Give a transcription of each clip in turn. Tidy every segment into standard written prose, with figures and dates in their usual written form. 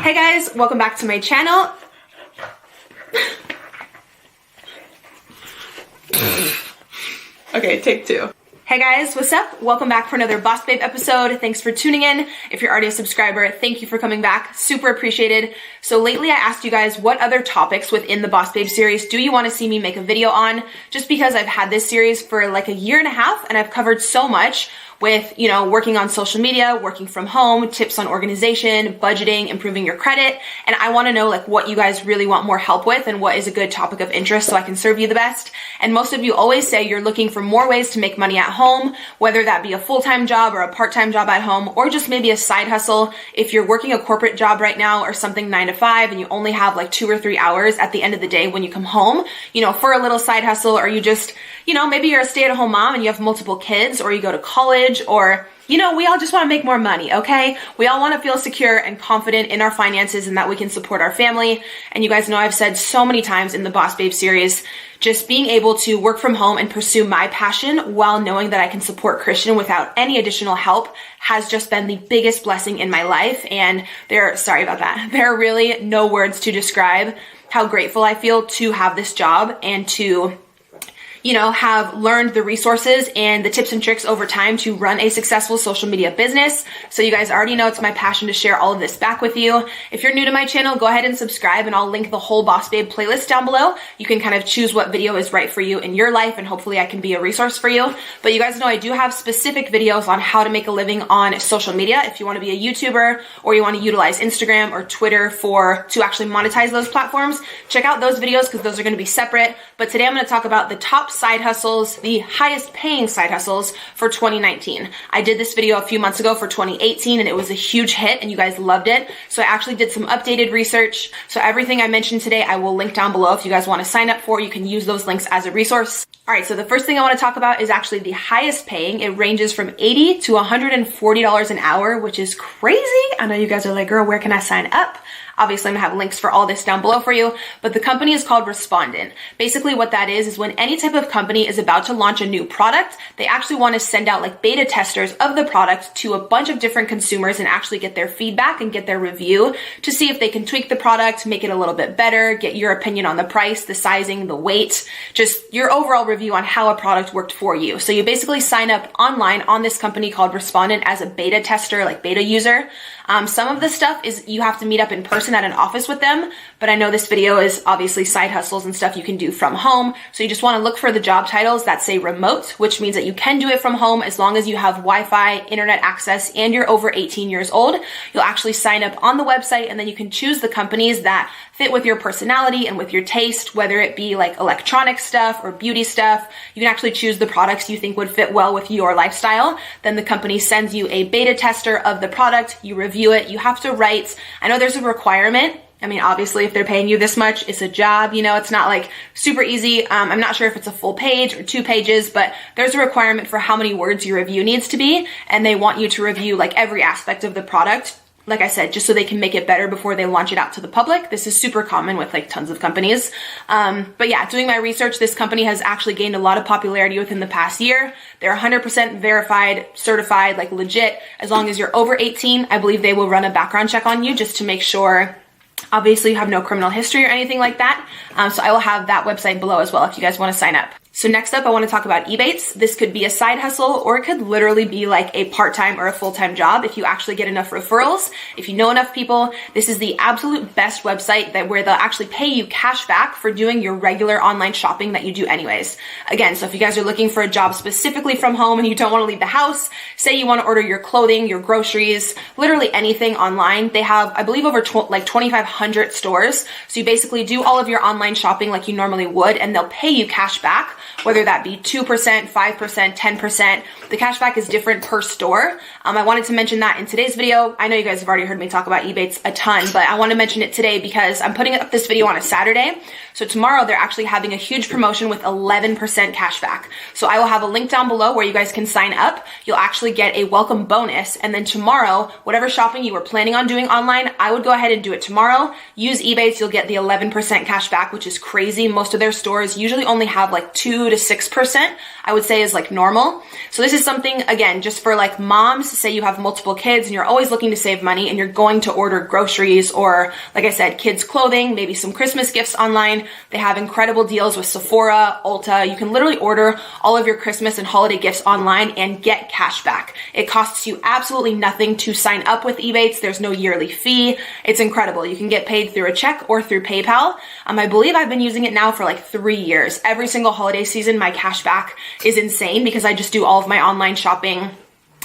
Hey guys, welcome back to my channel. Okay, take two. Hey guys, what's up? Welcome back for another Boss Babe episode. Thanks for tuning in. If you're already a subscriber, thank you for coming back. Super appreciated. So lately I asked you guys what other topics within the Boss Babe series do you want to see me make a video on? Just because I've had this series for like a year and a half and I've covered so much with, you know, working on social media, working from home, tips on organization, budgeting, improving your credit. And I want to know like what you guys really want more help with and what is a good topic of interest so I can serve you the best. And most of you always say you're looking for more ways to make money at home, whether that be a full-time job or a part-time job at home, or just maybe a side hustle. If you're working a corporate job right now or something 9 to 5 and you only have like 2 or 3 hours at the end of the day when you come home, you know, for a little side hustle, or you just, you know, maybe you're a stay-at-home mom and you have multiple kids, or you go to college, or, you know, we all just want to make more money, okay? We all want to feel secure and confident in our finances and that we can support our family. And you guys know I've said so many times in the Boss Babe series, just being able to work from home and pursue my passion while knowing that I can support Christian without any additional help has just been the biggest blessing in my life. And there are really no words to describe how grateful I feel to have this job and to, you know, have learned the resources and the tips and tricks over time to run a successful social media business. So you guys already know it's my passion to share all of this back with you. If you're new to my channel, go ahead and subscribe and I'll link the whole Boss Babe playlist down below. You can kind of choose what video is right for you in your life and hopefully I can be a resource for you. But you guys know I do have specific videos on how to make a living on social media. If you want to be a YouTuber or you want to utilize Instagram or Twitter to actually monetize those platforms, check out those videos because those are going to be separate. But today I'm going to talk about the top side hustles, the highest paying side hustles for 2019. I did this video a few months ago for 2018 and it was a huge hit and you guys loved it. So I actually did some updated research. So everything I mentioned today, I will link down below. If you guys want to sign up for, you can use those links as a resource. All right, so the first thing I want to talk about is actually the highest paying. It ranges from $80 to $140 an hour, which is crazy. I know you guys are like, girl, where can I sign up? Obviously, I'm gonna have links for all this down below for you, but the company is called Respondent. Basically what that is when any type of company is about to launch a new product, they actually wanna send out like beta testers of the product to a bunch of different consumers and actually get their feedback and get their review to see if they can tweak the product, make it a little bit better, get your opinion on the price, the sizing, the weight, just your overall review on how a product worked for you. So you basically sign up online on this company called Respondent as a beta tester, like beta user. Some of the stuff is you have to meet up in person at an office with them, but I know this video is obviously side hustles and stuff you can do from home. So you just want to look for the job titles that say remote, which means that you can do it from home as long as you have Wi-Fi, internet access, and you're over 18 years old. You'll actually sign up on the website and then you can choose the companies that fit with your personality and with your taste, whether it be like electronic stuff or beauty stuff. You can actually choose the products you think would fit well with your lifestyle. Then the company sends you a beta tester of the product, you review it, you have to write. I know there's a requirement. I mean, obviously, if they're paying you this much, it's a job, you know, it's not like super easy. I'm not sure if it's a full page or 2 pages, but there's a requirement for how many words your review needs to be. And they want you to review like every aspect of the product. Like I said, just so they can make it better before they launch it out to the public. This is super common with like tons of companies. But yeah, doing my research, this company has actually gained a lot of popularity within the past year. They're 100% verified, certified, like legit. As long as you're over 18, I believe they will run a background check on you just to make sure obviously you have no criminal history or anything like that. So I will have that website below as well if you guys want to sign up. So next up, I want to talk about Ebates. This could be a side hustle or it could literally be like a part-time or a full-time job if you actually get enough referrals. If you know enough people, this is the absolute best website where they'll actually pay you cash back for doing your regular online shopping that you do anyways. Again, so if you guys are looking for a job specifically from home and you don't want to leave the house, say you want to order your clothing, your groceries, literally anything online, they have, I believe, over like 2,500 stores. So you basically do all of your online shopping like you normally would and they'll pay you cash back, whether that be 2%, 5%, 10%. The cashback is different per store. I wanted to mention that in today's video. I know you guys have already heard me talk about Ebates a ton, but I want to mention it today because I'm putting up this video on a Saturday. So tomorrow they're actually having a huge promotion with 11% cashback. So I will have a link down below where you guys can sign up. You'll actually get a welcome bonus. And then tomorrow, whatever shopping you were planning on doing online, I would go ahead and do it tomorrow. Use Ebates, you'll get the 11% cashback, which is crazy. Most of their stores usually only have like 2 2 to 6%, I would say is like normal. So this is something, again, just for like moms, say you have multiple kids and you're always looking to save money and you're going to order groceries or, like I said, kids clothing, maybe some Christmas gifts online. They have incredible deals with Sephora, Ulta. You can literally order all of your Christmas and holiday gifts online and get cash back. It costs you absolutely nothing to sign up with Ebates. There's no yearly fee. It's incredible. You can get paid through a check or through PayPal. I believe I've been using it now for like 3 years. Every single holiday season, my cash back is insane because I just do all of my online shopping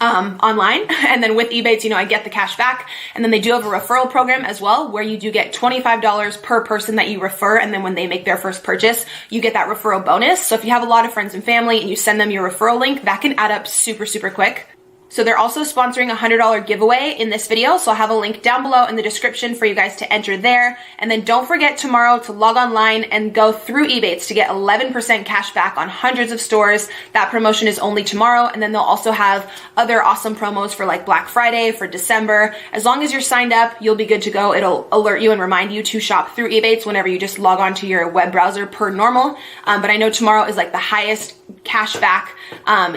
online. And then with Ebates, I get the cash back. And then they do have a referral program as well, where you do get $25 per person that you refer. And then when they make their first purchase, you get that referral bonus. So if you have a lot of friends and family and you send them your referral link, that can add up super, super quick. So they're also sponsoring a $100 giveaway in this video. So I'll have a link down below in the description for you guys to enter there. And then don't forget tomorrow to log online and go through Ebates to get 11% cash back on hundreds of stores. That promotion is only tomorrow. And then they'll also have other awesome promos for like Black Friday, for December. As long as you're signed up, you'll be good to go. It'll alert you and remind you to shop through Ebates whenever you just log on to your web browser per normal. But I know tomorrow is like the highest cash back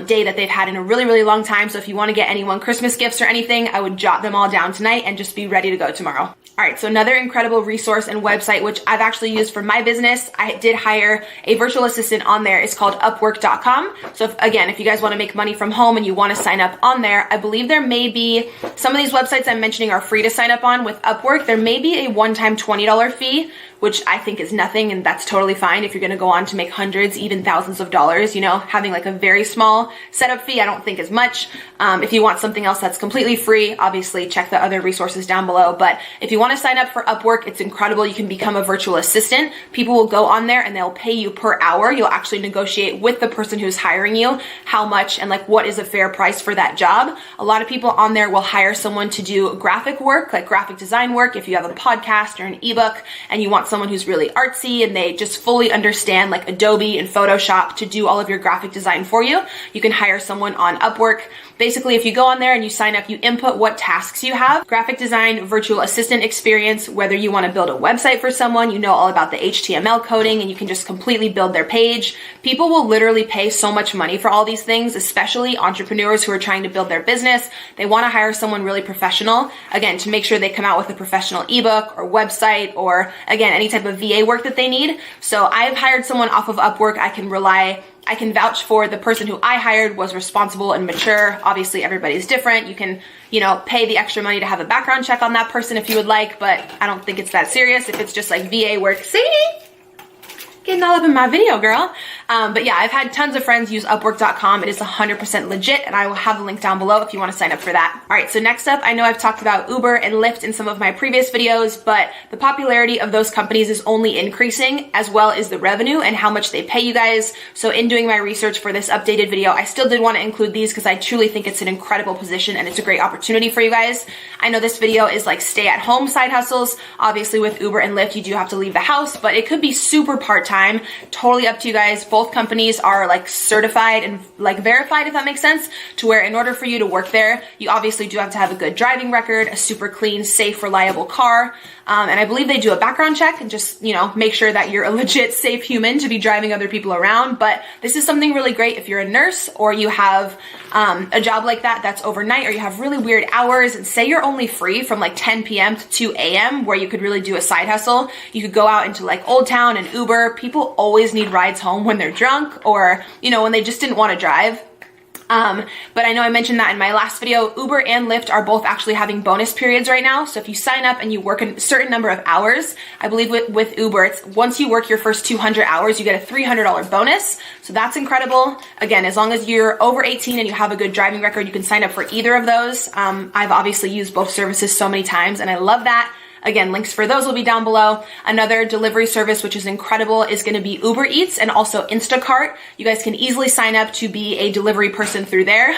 day that they've had in a really, really long time. So if you want to get anyone Christmas gifts or anything, I would jot them all down tonight and just be ready to go tomorrow. All right, so another incredible resource and website, which I've actually used for my business. I did hire a virtual assistant on there. It's called Upwork.com. So if you guys want to make money from home and you want to sign up on there, I believe there may be, some of these websites I'm mentioning are free to sign up on. With Upwork, there may be a one-time $20 fee, which I think is nothing, and that's totally fine if you're going to go on to make hundreds, even thousands of dollars. Having like a very small setup fee, I don't think is much. If you want something else that's completely free, obviously check the other resources down below. But if you want to sign up for Upwork, it's incredible. You can become a virtual assistant. People will go on there and they'll pay you per hour. You'll actually negotiate with the person who's hiring you how much and like what is a fair price for that job. A lot of people on there will hire someone to do graphic work, like graphic design work. If you have a podcast or an ebook and you want someone who's really artsy and they just fully understand like Adobe and Photoshop to do all of your graphic design for you, you can hire someone on Upwork. Basically, if you go on there and you sign up, you input what tasks you have, graphic design, virtual assistant experience, whether you want to build a website for someone, you know all about the HTML coding and you can just completely build their page. People will literally pay so much money for all these things, especially entrepreneurs who are trying to build their business. They want to hire someone really professional, again, to make sure they come out with a professional ebook or website or, again, any type of VA work that they need. So I've hired someone off of Upwork. I can vouch for the person who I hired was responsible and mature. Obviously, everybody's different. You can, pay the extra money to have a background check on that person if you would like, but I don't think it's that serious. If it's just like VA work, Sadie, getting all up in my video, girl. But yeah, I've had tons of friends use Upwork.com. It is 100% legit, and I will have the link down below if you want to sign up for that. All right, so next up, I know I've talked about Uber and Lyft in some of my previous videos, but the popularity of those companies is only increasing, as well as the revenue and how much they pay you guys. So in doing my research for this updated video, I still did want to include these because I truly think it's an incredible position and it's a great opportunity for you guys. I know this video is like stay-at-home side hustles. Obviously, with Uber and Lyft, you do have to leave the house, but it could be super part-time. Totally up to you guys. Both companies are like certified and like verified, if that makes sense, to where in order for you to work there, you obviously do have to have a good driving record, a super clean, safe, reliable car. And I believe they do a background check and just, make sure that you're a legit safe human to be driving other people around. But this is something really great if you're a nurse or you have a job like that that's overnight, or you have really weird hours, and say you're only free from like 10 p.m. to 2 a.m. where you could really do a side hustle. You could go out into like Old Town and Uber. People always need rides home when they're drunk or, when they just didn't want to drive. But I know I mentioned that in my last video. Uber and Lyft are both actually having bonus periods right now. So if you sign up and you work a certain number of hours, I believe with Uber, it's once you work your first 200 hours, you get a $300 bonus. So that's incredible. Again, as long as you're over 18 and you have a good driving record, you can sign up for either of those. I've obviously used both services so many times and I love that. Again, links for those will be down below. Another delivery service, which is incredible, is going to be Uber Eats and also Instacart. You guys can easily sign up to be a delivery person through there.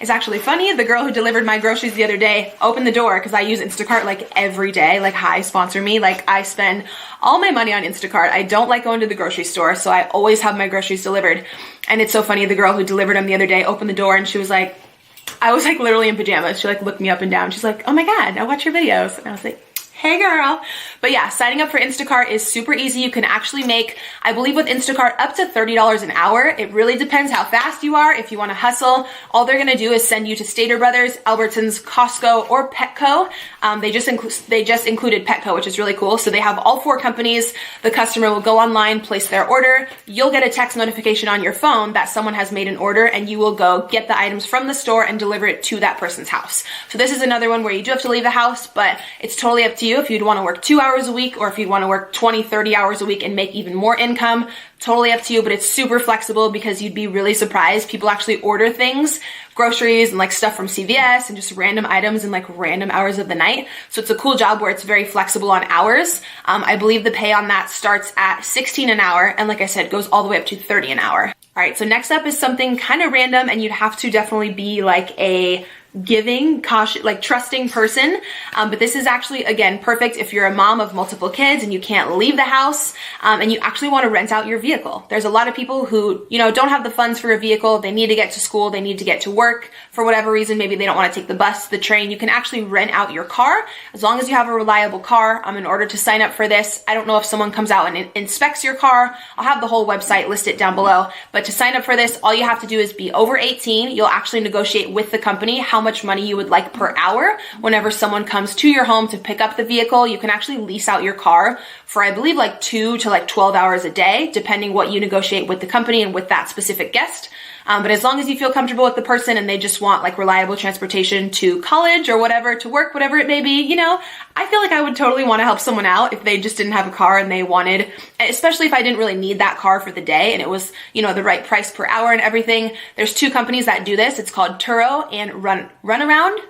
It's actually funny. The girl who delivered my groceries the other day opened the door because I use Instacart like every day. Like, hi, sponsor me. Like, I spend all my money on Instacart. I don't like going to the grocery store, so I always have my groceries delivered. And it's so funny. The girl who delivered them the other day opened the door and she was like, I was like literally in pajamas. She like looked me up and down. She's like, oh my God, I watch your videos. And I was like, Hey girl. But yeah, signing up for Instacart is super easy. You can actually make, I believe with Instacart, up to $30 an hour. It really depends how fast you are. If you want to hustle, all they're going to do is send you to Stater Brothers, Albertsons, Costco, or Petco. They just included Petco, which is really cool. So they have all 4 companies. The customer will go online, place their order. You'll get a text notification on your phone that someone has made an order, and you will go get the items from the store and deliver it to that person's house. So this is another one where you do have to leave the house, but it's totally up to you if you'd want to work 2 hours a week or if you'd want to work 20, 30 hours a week and make even more income. Totally up to you, but it's super flexible because you'd be really surprised. People actually order things, groceries and like stuff from CVS and just random items in like random hours of the night. So it's a cool job where it's very flexible on hours. I believe the pay on that starts at 16 an hour. And like I said, goes all the way up to 30 an hour. All right, so next up is something kind of random, and you'd have to definitely be like a giving, cautious, like trusting person. But this is actually, again, perfect if you're a mom of multiple kids and you can't leave the house, and you actually want to rent out your vehicle. There's a lot of people who, don't have the funds for a vehicle. They need to get to school. They need to get to work for whatever reason. Maybe they don't want to take the bus, the train. You can actually rent out your car as long as you have a reliable car. In order to sign up for this, I don't know if someone comes out and inspects your car. I'll have the whole website listed down below. But to sign up for this, all you have to do is be over 18. You'll actually negotiate with the company how much money you would like per hour. Whenever someone comes to your home to pick up the vehicle, you can actually lease out your car for, I believe, like 2 to like 12 hours a day, depending what you negotiate with the company and with that specific guest. But as long as you feel comfortable with the person and they just want like reliable transportation to college or whatever, to work, whatever it may be, I feel like I would totally want to help someone out if they just didn't have a car and they wanted, especially if I didn't really need that car for the day and it was, the right price per hour and everything. There's 2 companies that do this. It's called Turo and Runaround,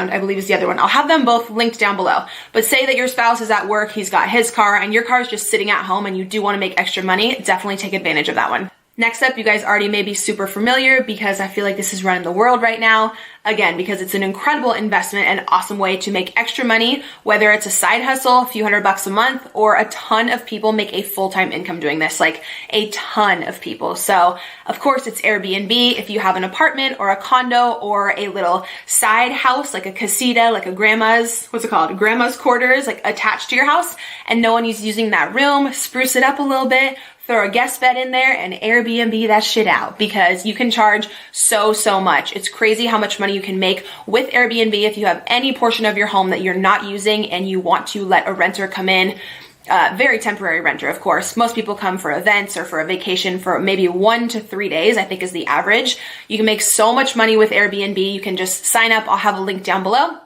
I believe is the other one. I'll have them both linked down below. But say that your spouse is at work, he's got his car, and your car is just sitting at home and you do want to make extra money, definitely take advantage of that one. Next up, you guys already may be super familiar because I feel like this is running the world right now. Again, because it's an incredible investment and awesome way to make extra money, whether it's a side hustle, a few $100 a month, or a ton of people make a full-time income doing this, like a ton of people. So of course it's Airbnb. If you have an apartment or a condo or a little side house, like a casita, like a grandma's quarters, like attached to your house, and no one is using that room, spruce it up a little bit, throw a guest bed in there and Airbnb that shit out because you can charge so much. It's crazy how much money you can make with Airbnb if you have any portion of your home that you're not using and you want to let a renter come in. Very temporary renter, of course. Most people come for events or for a vacation for maybe 1 to 3 days, I think is the average. You can make so much money with Airbnb. You can just sign up. I'll have a link down below.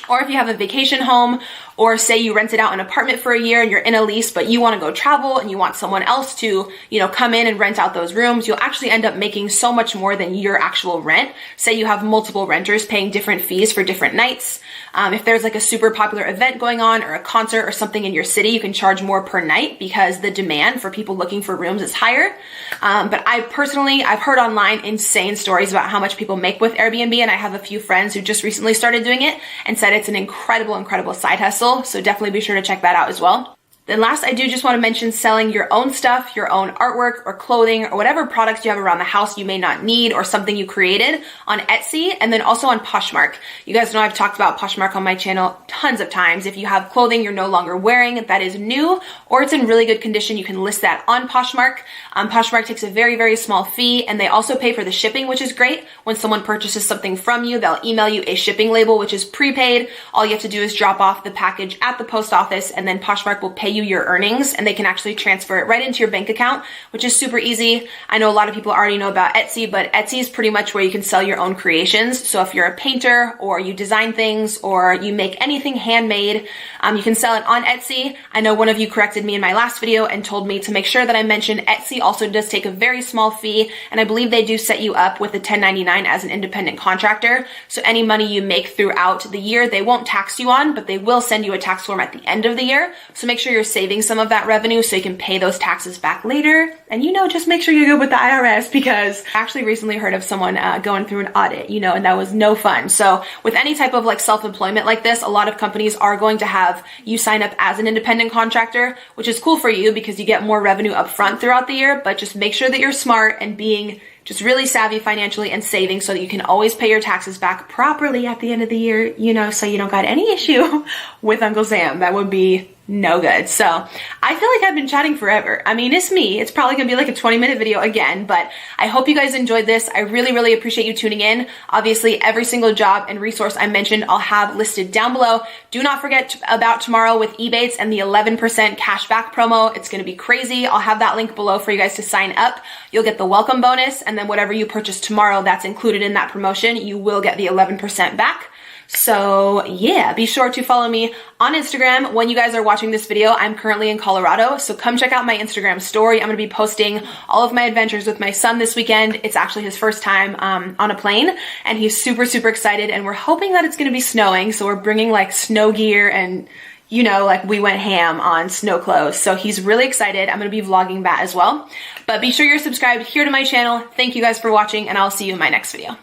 Or if you have a vacation home, or say you rented out an apartment for a year and you're in a lease, but you want to go travel and you want someone else to, come in and rent out those rooms, you'll actually end up making so much more than your actual rent. Say you have multiple renters paying different fees for different nights. If there's like a super popular event going on or a concert or something in your city, you can charge more per night because the demand for people looking for rooms is higher. But I've heard online insane stories about how much people make with Airbnb, and I have a few friends who just recently started doing it and said it's an incredible side hustle. So definitely be sure to check that out as well. Then last, I do just want to mention selling your own stuff, your own artwork or clothing or whatever products you have around the house you may not need or something you created on Etsy, and then also on Poshmark. You guys know I've talked about Poshmark on my channel tons of times. If you have clothing you're no longer wearing that is new or it's in really good condition, you can list that on Poshmark. Poshmark takes a very small fee, and they also pay for the shipping, which is great. When someone purchases something from you, they'll email you a shipping label, which is prepaid. All you have to do is drop off the package at the post office, and then Poshmark will pay you your earnings, and they can actually transfer it right into your bank account, which is super easy. I know a lot of people already know about Etsy, but Etsy is pretty much where you can sell your own creations. So if you're a painter or you design things or you make anything handmade, you can sell it on Etsy. I know one of you corrected me in my last video and told me to make sure that I mention Etsy also does take a very small fee, and I believe they do set you up with a 1099 as an independent contractor. So any money you make throughout the year, they won't tax you on, but they will send you a tax form at the end of the year. So make sure you're saving some of that revenue so you can pay those taxes back later. And just make sure you're good with the IRS, because I actually recently heard of someone going through an audit, and that was no fun. So with any type of like self-employment like this, a lot of companies are going to have you sign up as an independent contractor, which is cool for you because you get more revenue up front throughout the year, but just make sure that you're smart and being just really savvy financially and saving so that you can always pay your taxes back properly at the end of the year, you know, so you don't got any issue with Uncle Sam. That would be no good. So I feel like I've been chatting forever. I mean, it's me. It's probably gonna be like a 20-minute video again, but I hope you guys enjoyed this. I really, really appreciate you tuning in. Obviously, every single job and resource I mentioned, I'll have listed down below. Do not forget about tomorrow with Ebates and the 11% cashback promo. It's gonna be crazy. I'll have that link below for you guys to sign up. You'll get the welcome bonus, and then whatever you purchase tomorrow that's included in that promotion, you will get the 11% back. So yeah, be sure to follow me on Instagram. When you guys are watching this video, I'm currently in Colorado, so come check out my Instagram story. I'm gonna be posting all of my adventures with my son this weekend. It's actually his first time on a plane, and he's super, super excited, and we're hoping that it's gonna be snowing, so we're bringing like snow gear and, you know, like we went ham on snow clothes. So he's really excited. I'm gonna be vlogging that as well. But be sure you're subscribed here to my channel. Thank you guys for watching, and I'll see you in my next video.